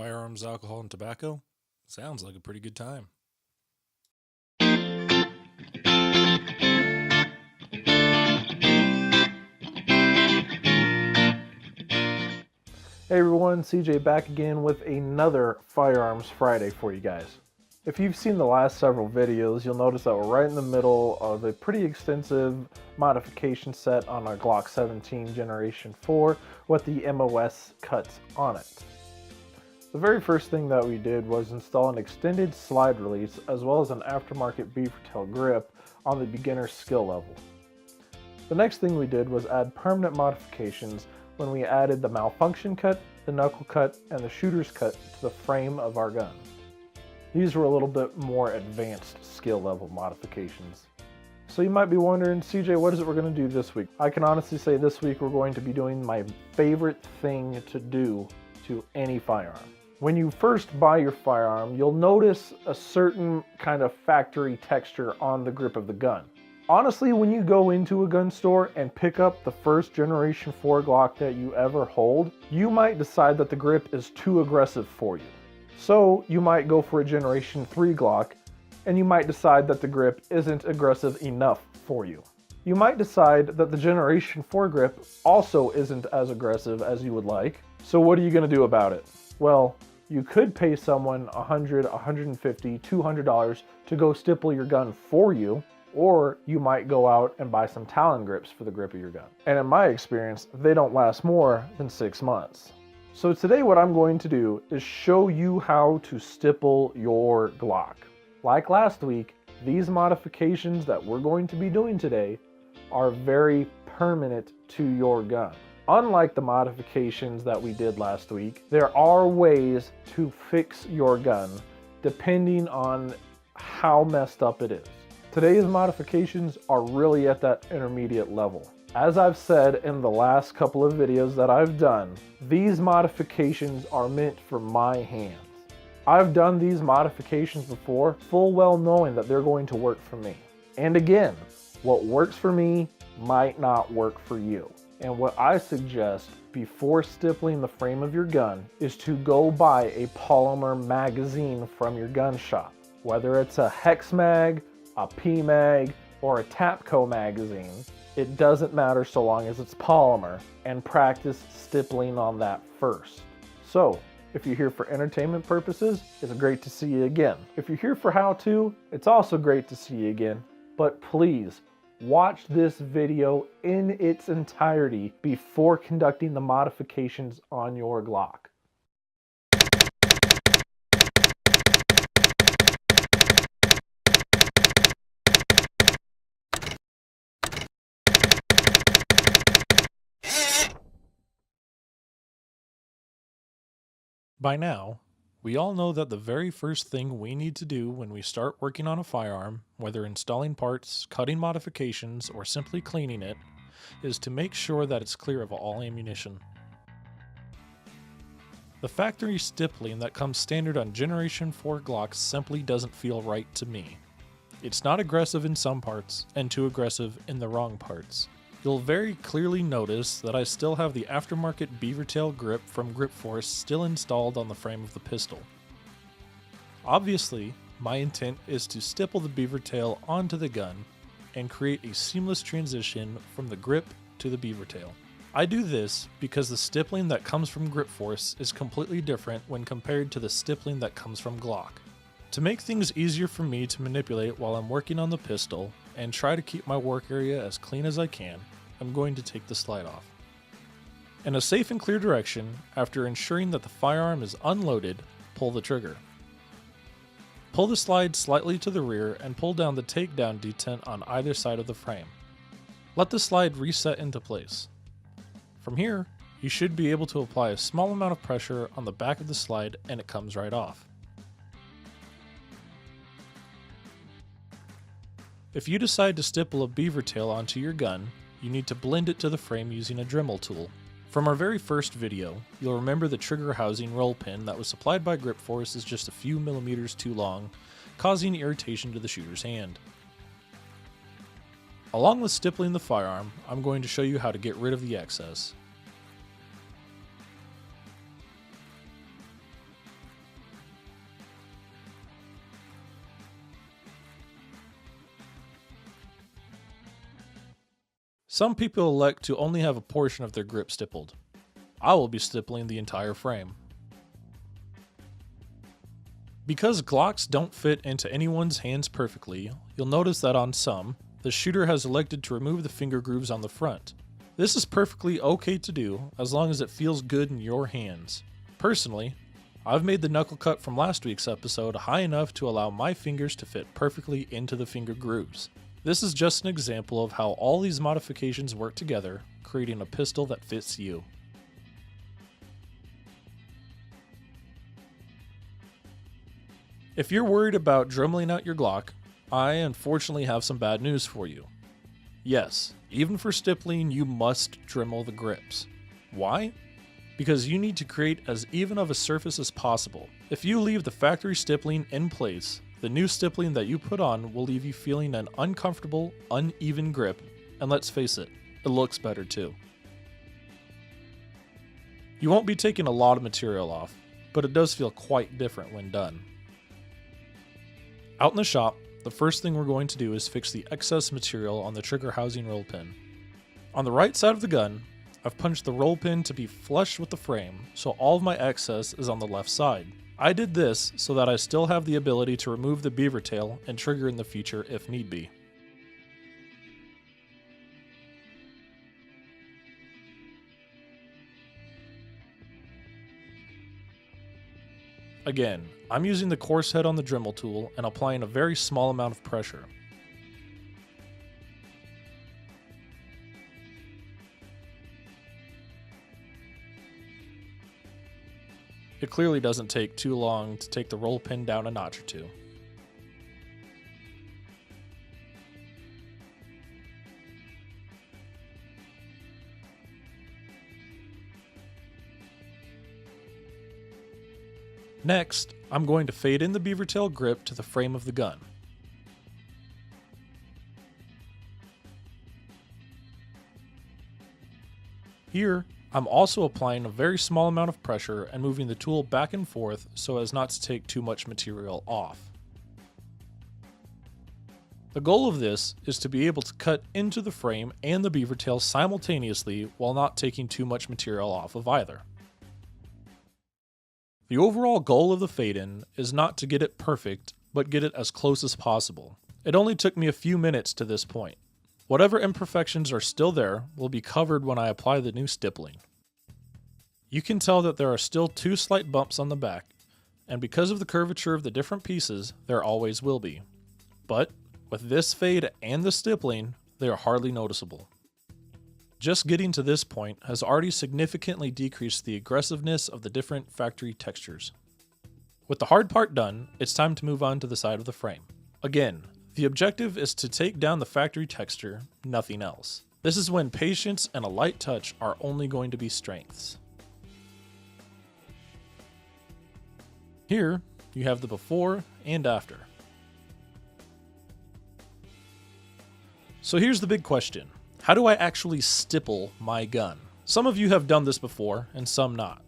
firearms, alcohol, and tobacco? Sounds like a pretty good time. Hey everyone, CJ back again with another Firearms Friday for you guys. If you've seen the last several videos, you'll notice that we're right in the middle of a pretty extensive modification set on our Glock 17 Generation 4 with the MOS cuts on it. The very first thing that we did was install an extended slide release as well as an aftermarket beaver tail grip on the beginner skill level. The next thing we did was add permanent modifications when we added the Malfunction Cut, the Knuckle Cut, and the Shooter's Cut to the frame of our gun. These were a little bit more advanced skill level modifications. So you might be wondering, CJ, what is it we're going to do this week? I can honestly say this week we're going to be doing my favorite thing to do to any firearm. When you first buy your firearm, you'll notice a certain kind of factory texture on the grip of the gun. Honestly, when you go into a gun store and pick up the first Generation 4 Glock that you ever hold, you might decide that the grip is too aggressive for you. So you might go for a Generation 3 Glock, and you might decide that the grip isn't aggressive enough for you. You might decide that the Generation 4 grip also isn't as aggressive as you would like. So what are you going to do about it? Well, you could pay someone $100, $150, $200 to go stipple your gun for you, or you might go out and buy some Talon grips for the grip of your gun. And in my experience, they don't last more than 6 months. So today what I'm going to do is show you how to stipple your Glock. Like last week, these modifications that we're going to be doing today are very permanent to your gun. Unlike the modifications that we did last week, there are ways to fix your gun depending on how messed up it is. Today's modifications are really at that intermediate level. As I've said in the last couple of videos that I've done, these modifications are meant for my hands. I've done these modifications before, full well knowing that they're going to work for me. And again, what works for me might not work for you. And what I suggest before stippling the frame of your gun is to go buy a Polymer magazine from your gun shop. Whether it's a HexMag, a PMAG, or a Tapco magazine, it doesn't matter so long as it's polymer, and practice stippling on that first. So, if you're here for entertainment purposes, it's great to see you again. If you're here for how-to, it's also great to see you again, but please, watch this video in its entirety before conducting the modifications on your Glock. By now, we all know that the very first thing we need to do when we start working on a firearm, whether installing parts, cutting modifications, or simply cleaning it, is to make sure that it's clear of all ammunition. The factory stippling that comes standard on Generation 4 Glocks simply doesn't feel right to me. It's not aggressive in some parts, and too aggressive in the wrong parts. You'll very clearly notice that I still have the aftermarket beaver tail grip from Grip Force still installed on the frame of the pistol. Obviously, my intent is to stipple the beaver tail onto the gun and create a seamless transition from the grip to the beaver tail. I do this because the stippling that comes from Grip Force is completely different when compared to the stippling that comes from Glock. To make things easier for me to manipulate while I'm working on the pistol and try to keep my work area as clean as I can, I'm going to take the slide off. In a safe and clear direction, after ensuring that the firearm is unloaded, pull the trigger. Pull the slide slightly to the rear and pull down the takedown detent on either side of the frame. Let the slide reset into place. From here, you should be able to apply a small amount of pressure on the back of the slide and it comes right off. If you decide to stipple a beaver tail onto your gun, you need to blend it to the frame using a Dremel tool. From our very first video, you'll remember the trigger housing roll pin that was supplied by Grip Force is just a few millimeters too long, causing irritation to the shooter's hand. Along with stippling the firearm, I'm going to show you how to get rid of the excess. Some people elect to only have a portion of their grip stippled. I will be stippling the entire frame. Because Glocks don't fit into anyone's hands perfectly, you'll notice that on some, the shooter has elected to remove the finger grooves on the front. This is perfectly okay to do as long as it feels good in your hands. Personally, I've made the knuckle cut from last week's episode high enough to allow my fingers to fit perfectly into the finger grooves. This is just an example of how all these modifications work together, creating a pistol that fits you. If you're worried about dremeling out your Glock, I unfortunately have some bad news for you. Yes, even for stippling, you must Dremel the grips. Why? Because you need to create as even of a surface as possible. If you leave the factory stippling in place, the new stippling that you put on will leave you feeling an uncomfortable, uneven grip, and let's face it, it looks better too. You won't be taking a lot of material off, but it does feel quite different when done. Out in the shop, the first thing we're going to do is fix the excess material on the trigger housing roll pin. On the right side of the gun, I've punched the roll pin to be flush with the frame, so all of my excess is on the left side. I did this so that I still have the ability to remove the beaver tail and trigger in the future if need be. Again, I'm using the coarse head on the Dremel tool and applying a very small amount of pressure. It clearly doesn't take too long to take the roll pin down a notch or two. Next, I'm going to fade in the beaver tail grip to the frame of the gun. Here, I'm also applying a very small amount of pressure and moving the tool back and forth so as not to take too much material off. The goal of this is to be able to cut into the frame and the beaver tail simultaneously while not taking too much material off of either. The overall goal of the fade-in is not to get it perfect, but get it as close as possible. It only took me a few minutes to this point. Whatever imperfections are still there will be covered when I apply the new stippling. You can tell that there are still 2 slight bumps on the back, and because of the curvature of the different pieces, there always will be. But with this fade and the stippling, they are hardly noticeable. Just getting to this point has already significantly decreased the aggressiveness of the different factory textures. With the hard part done, it's time to move on to the side of the frame. Again, the objective is to take down the factory texture, nothing else. This is when patience and a light touch are only going to be strengths. Here, you have the before and after. So here's the big question. How do I actually stipple my gun? Some of you have done this before, and some not.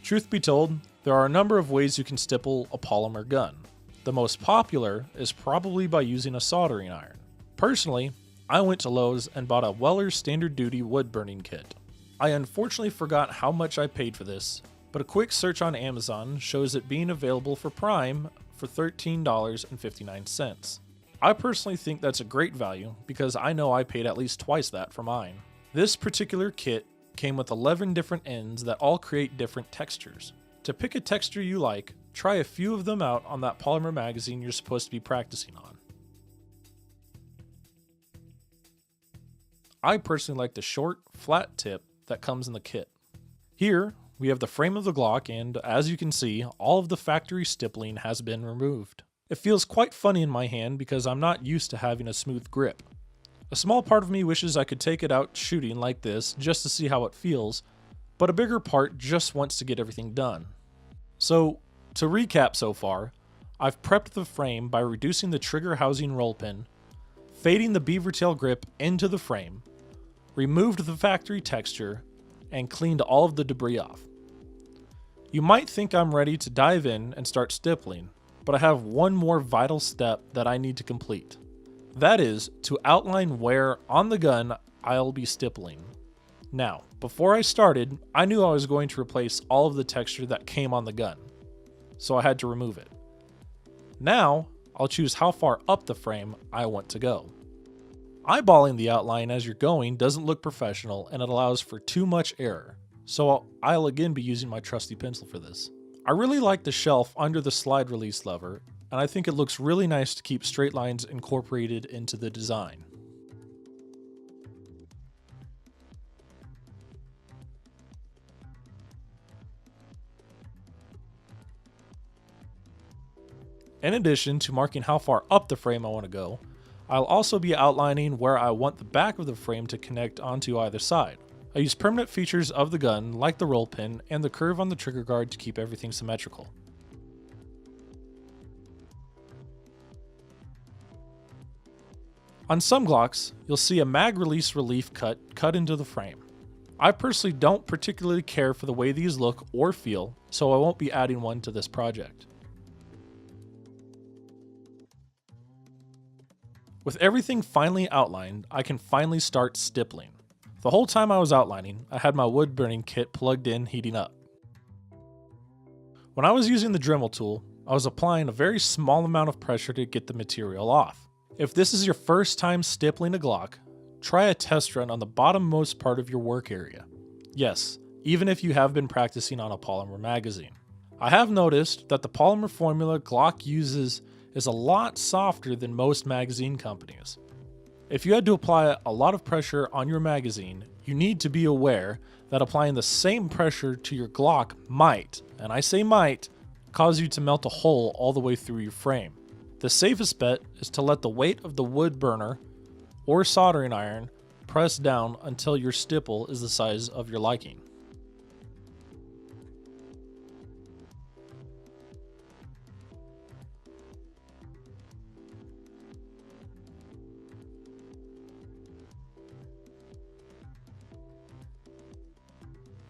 Truth be told, there are a number of ways you can stipple a polymer gun. The most popular is probably by using a soldering iron. Personally, I went to Lowe's and bought a Weller standard duty wood burning kit. I unfortunately forgot how much I paid for this, but a quick search on Amazon shows it being available for Prime for $13.59. I personally think that's a great value because I know I paid at least twice that for mine. This particular kit came with 11 different ends that all create different textures. To pick a texture you like, try a few of them out on that Polymer magazine you're supposed to be practicing on. I personally like the short, flat tip that comes in the kit. Here, we have the frame of the Glock and, as you can see, all of the factory stippling has been removed. It feels quite funny in my hand because I'm not used to having a smooth grip. A small part of me wishes I could take it out shooting like this just to see how it feels, but a bigger part just wants to get everything done. So, to recap so far, I've prepped the frame by reducing the trigger housing roll pin, fading the beaver tail grip into the frame, removed the factory texture, and cleaned all of the debris off. You might think I'm ready to dive in and start stippling, but I have one more vital step that I need to complete. That is to outline where on the gun I'll be stippling. Now, before I started, I knew I was going to replace all of the texture that came on the gun, so I had to remove it. Now, I'll choose how far up the frame I want to go. Eyeballing the outline as you're going doesn't look professional and it allows for too much error, so I'll again be using my trusty pencil for this. I really like the shelf under the slide release lever, and I think it looks really nice to keep straight lines incorporated into the design. In addition to marking how far up the frame I want to go, I'll also be outlining where I want the back of the frame to connect onto either side. I use permanent features of the gun like the roll pin and the curve on the trigger guard to keep everything symmetrical. On some Glocks, you'll see a mag release relief cut into the frame. I personally don't particularly care for the way these look or feel, so I won't be adding one to this project. With everything finally outlined, I can finally start stippling. The whole time I was outlining, I had my wood burning kit plugged in heating up. When I was using the Dremel tool, I was applying a very small amount of pressure to get the material off. If this is your first time stippling a Glock, try a test run on the bottommost part of your work area. Yes, even if you have been practicing on a Polymer magazine. I have noticed that the Polymer formula Glock uses is a lot softer than most magazine companies. If you had to apply a lot of pressure on your magazine, you need to be aware that applying the same pressure to your Glock might, and I say might, cause you to melt a hole all the way through your frame. The safest bet is to let the weight of the wood burner or soldering iron press down until your stipple is the size of your liking.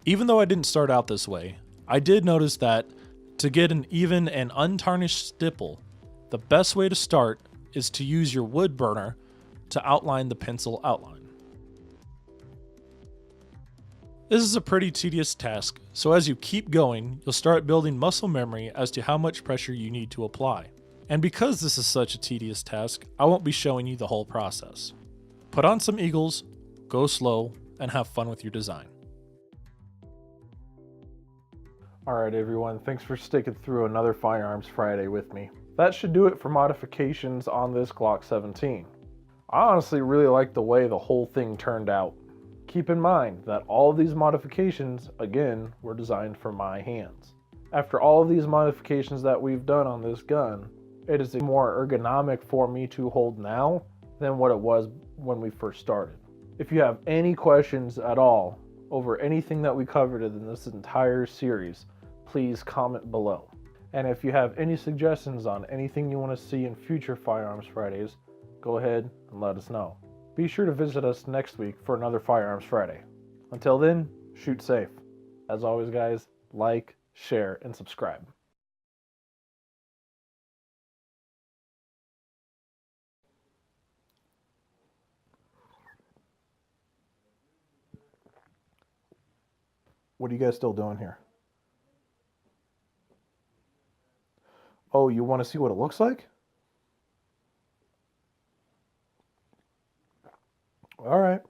Even though I didn't start out this way, I did notice that to get an even and untarnished stipple, the best way to start is to use your wood burner to outline the pencil outline. This is a pretty tedious task, so as you keep going, you'll start building muscle memory as to how much pressure you need to apply. And because this is such a tedious task, I won't be showing you the whole process. Put on some eagles, go slow, and have fun with your design. Alright everyone, thanks for sticking through another Firearms Friday with me. That should do it for modifications on this Glock 17. I honestly really like the way the whole thing turned out. Keep in mind that all of these modifications, again, were designed for my hands. After all of these modifications that we've done on this gun, it is more ergonomic for me to hold now than what it was when we first started. If you have any questions at all over anything that we covered in this entire series, please comment below. And if you have any suggestions on anything you want to see in future Firearms Fridays, go ahead and let us know. Be sure to visit us next week for another Firearms Friday. Until then, shoot safe. As always guys, like, share, and subscribe. What are you guys still doing here? Oh, you want to see what it looks like? All right.